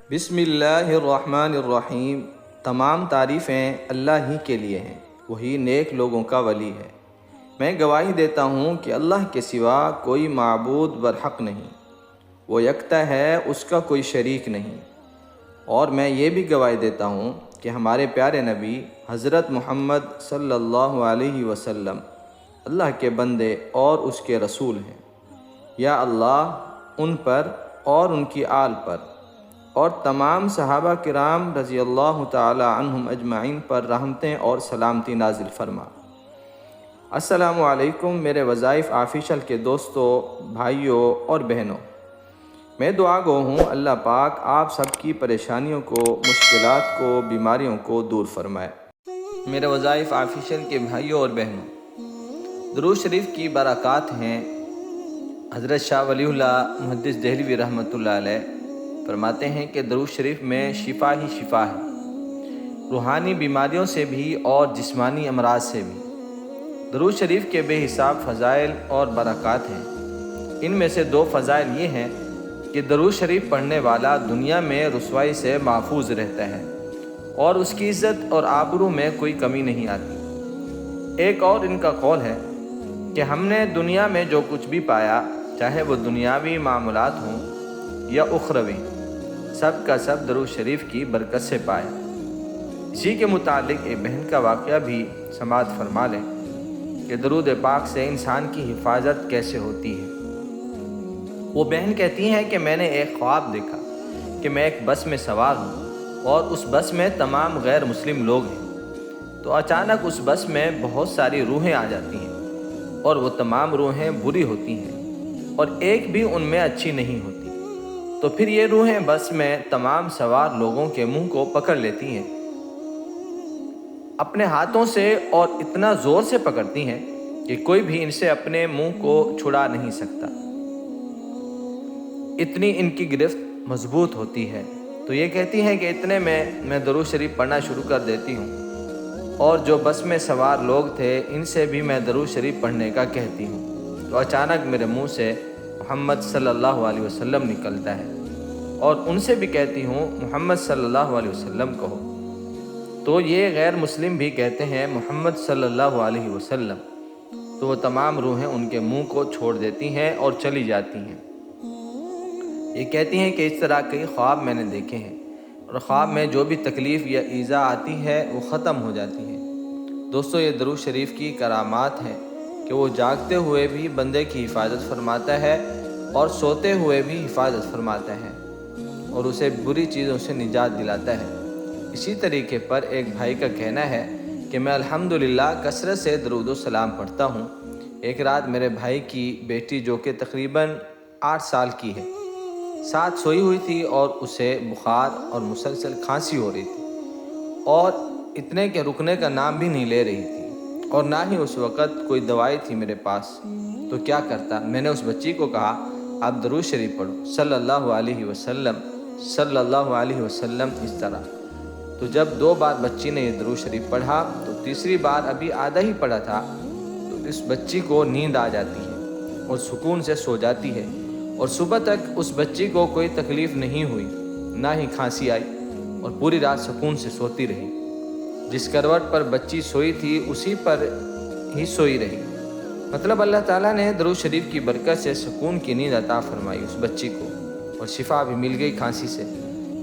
بسم اللہ الرحمن الرحیم۔ تمام تعریفیں اللہ ہی کے لیے ہیں، وہی نیک لوگوں کا ولی ہے۔ میں گواہی دیتا ہوں کہ اللہ کے سوا کوئی معبود برحق نہیں، وہ یکتا ہے، اس کا کوئی شریک نہیں۔ اور میں یہ بھی گواہی دیتا ہوں کہ ہمارے پیارے نبی حضرت محمد صلی اللہ علیہ وسلم اللہ کے بندے اور اس کے رسول ہیں۔ یا اللہ ان پر اور ان کی آل پر اور تمام صحابہ کرام رضی اللہ تعالی عنہم اجمعین پر رحمتیں اور سلامتی نازل فرما۔ السلام علیکم میرے وظائف آفیشل کے دوستوں، بھائیوں اور بہنوں۔ میں دعا گو ہوں اللہ پاک آپ سب کی پریشانیوں کو، مشکلات کو، بیماریوں کو دور فرمائے۔ میرے وظائف آفیشل کے بھائیوں اور بہنوں، درود شریف کی برکات ہیں۔ حضرت شاہ ولی اللہ محدث دہلوی رحمۃ اللہ علیہ فرماتے ہیں کہ درود شریف میں شفا ہی شفا ہے، روحانی بیماریوں سے بھی اور جسمانی امراض سے بھی۔ درود شریف کے بے حساب فضائل اور برکات ہیں۔ ان میں سے دو فضائل یہ ہیں کہ درود شریف پڑھنے والا دنیا میں رسوائی سے محفوظ رہتا ہے اور اس کی عزت اور آبرو میں کوئی کمی نہیں آتی۔ ایک اور ان کا قول ہے کہ ہم نے دنیا میں جو کچھ بھی پایا، چاہے وہ دنیاوی معاملات ہوں یا اخروی، سب کا سب درود شریف کی برکت سے پایا۔ اسی کے متعلق ایک بہن کا واقعہ بھی سماعت فرما لیں کہ درود پاک سے انسان کی حفاظت کیسے ہوتی ہے۔ وہ بہن کہتی ہیں کہ میں نے ایک خواب دیکھا کہ میں ایک بس میں سوار ہوں اور اس بس میں تمام غیر مسلم لوگ ہیں، تو اچانک اس بس میں بہت ساری روحیں آ جاتی ہیں اور وہ تمام روحیں بری ہوتی ہیں اور ایک بھی ان میں اچھی نہیں ہوتی۔ تو پھر یہ روحیں بس میں تمام سوار لوگوں کے منہ کو پکڑ لیتی ہیں اپنے ہاتھوں سے، اور اتنا زور سے پکڑتی ہیں کہ کوئی بھی ان سے اپنے منہ کو چھڑا نہیں سکتا، اتنی ان کی گرفت مضبوط ہوتی ہے۔ تو یہ کہتی ہیں کہ اتنے میں درود شریف پڑھنا شروع کر دیتی ہوں اور جو بس میں سوار لوگ تھے ان سے بھی میں درود شریف پڑھنے کا کہتی ہوں، تو اچانک میرے منہ سے محمد صلی اللہ علیہ وسلم نکلتا ہے اور ان سے بھی کہتی ہوں محمد صلی اللہ علیہ وسلم کہو، تو یہ غیر مسلم بھی کہتے ہیں محمد صلی اللہ علیہ وسلم، تو وہ تمام روحیں ان کے منہ کو چھوڑ دیتی ہیں اور چلی جاتی ہیں۔ یہ کہتی ہیں کہ اس طرح کئی خواب میں نے دیکھے ہیں اور خواب میں جو بھی تکلیف یا ایذا آتی ہے وہ ختم ہو جاتی ہے۔ دوستو، یہ درود شریف کی کرامات ہیں کہ وہ جاگتے ہوئے بھی بندے کی حفاظت فرماتا ہے اور سوتے ہوئے بھی حفاظت فرماتا ہے اور اسے بری چیزوں سے نجات دلاتا ہے۔ اسی طریقے پر ایک بھائی کا کہنا ہے کہ میں الحمدللہ کثرت سے درود و سلام پڑھتا ہوں۔ ایک رات میرے بھائی کی بیٹی جو کہ تقریباً 8 سال کی ہے، ساتھ سوئی ہوئی تھی اور اسے بخار اور مسلسل کھانسی ہو رہی تھی اور اتنے کہ رکنے کا نام بھی نہیں لے رہی تھی، اور نہ ہی اس وقت کوئی دوائی تھی میرے پاس۔ تو کیا کرتا؟ میں نے اس بچی کو کہا آپ درود شریف پڑھو صلی اللہ علیہ وسلم صلی اللہ علیہ وسلم، اس طرح۔ تو جب 2 بار بچی نے یہ درود شریف پڑھا تو تیسری بار ابھی آدھا ہی پڑھا تھا تو اس بچی کو نیند آ جاتی ہے اور سکون سے سو جاتی ہے، اور صبح تک اس بچی کو کوئی تکلیف نہیں ہوئی، نہ ہی کھانسی آئی، اور پوری رات سکون سے سوتی رہی۔ جس کروٹ پر بچی سوئی تھی اسی پر ہی سوئی رہی۔ مطلب اللہ تعالیٰ نے درود شریف کی برکت سے سکون کی نیند عطا فرمائی اس بچی کو، اور شفا بھی مل گئی کھانسی سے۔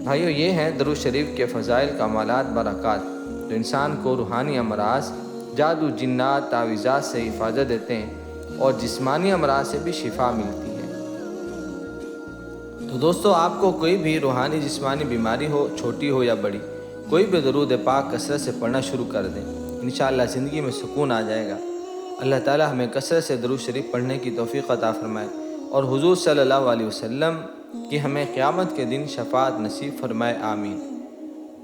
بھائیو، یہ ہیں درود شریف کے فضائل، کمالات، برکات، جو انسان کو روحانی امراض، جادو، جنات، تعویذات سے حفاظت دیتے ہیں اور جسمانی امراض سے بھی شفا ملتی ہے۔ تو دوستو، آپ کو کوئی بھی روحانی جسمانی بیماری ہو، چھوٹی ہو یا بڑی، کوئی بھی درود پاک کثرت سے پڑھنا شروع کر دیں، انشاءاللہ زندگی میں سکون آ جائے گا۔ اللہ تعالیٰ ہمیں کثرت سے درود شریف پڑھنے کی توفیق عطا فرمائے اور حضور صلی اللہ علیہ وسلم کی ہمیں قیامت کے دن شفاعت نصیب فرمائے، آمین۔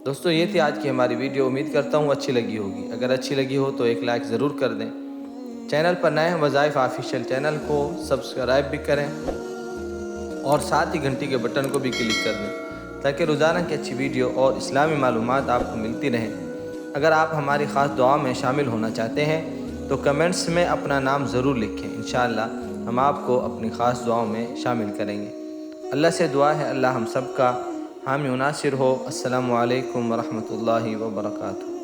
دوستو، یہ تھی آج کی ہماری ویڈیو۔ امید کرتا ہوں اچھی لگی ہوگی۔ اگر اچھی لگی ہو تو ایک لائک ضرور کر دیں۔ چینل پر نئے ہیں وظائف آفیشیل چینل کو سبسکرائب بھی کریں اور ساتھ ہی گھنٹی کے بٹن کو بھی کلک کر دیں تاکہ روزانہ کی اچھی ویڈیو اور اسلامی معلومات آپ کو ملتی رہیں۔ اگر آپ ہماری خاص دعاؤں میں شامل ہونا چاہتے ہیں تو کمنٹس میں اپنا نام ضرور لکھیں، انشاءاللہ ہم آپ کو اپنی خاص دعاؤں میں شامل کریں گے۔ اللہ سے دعا ہے اللہ ہم سب کا حامی و ناصر ہو۔ السلام علیکم ورحمۃ اللہ وبرکاتہ۔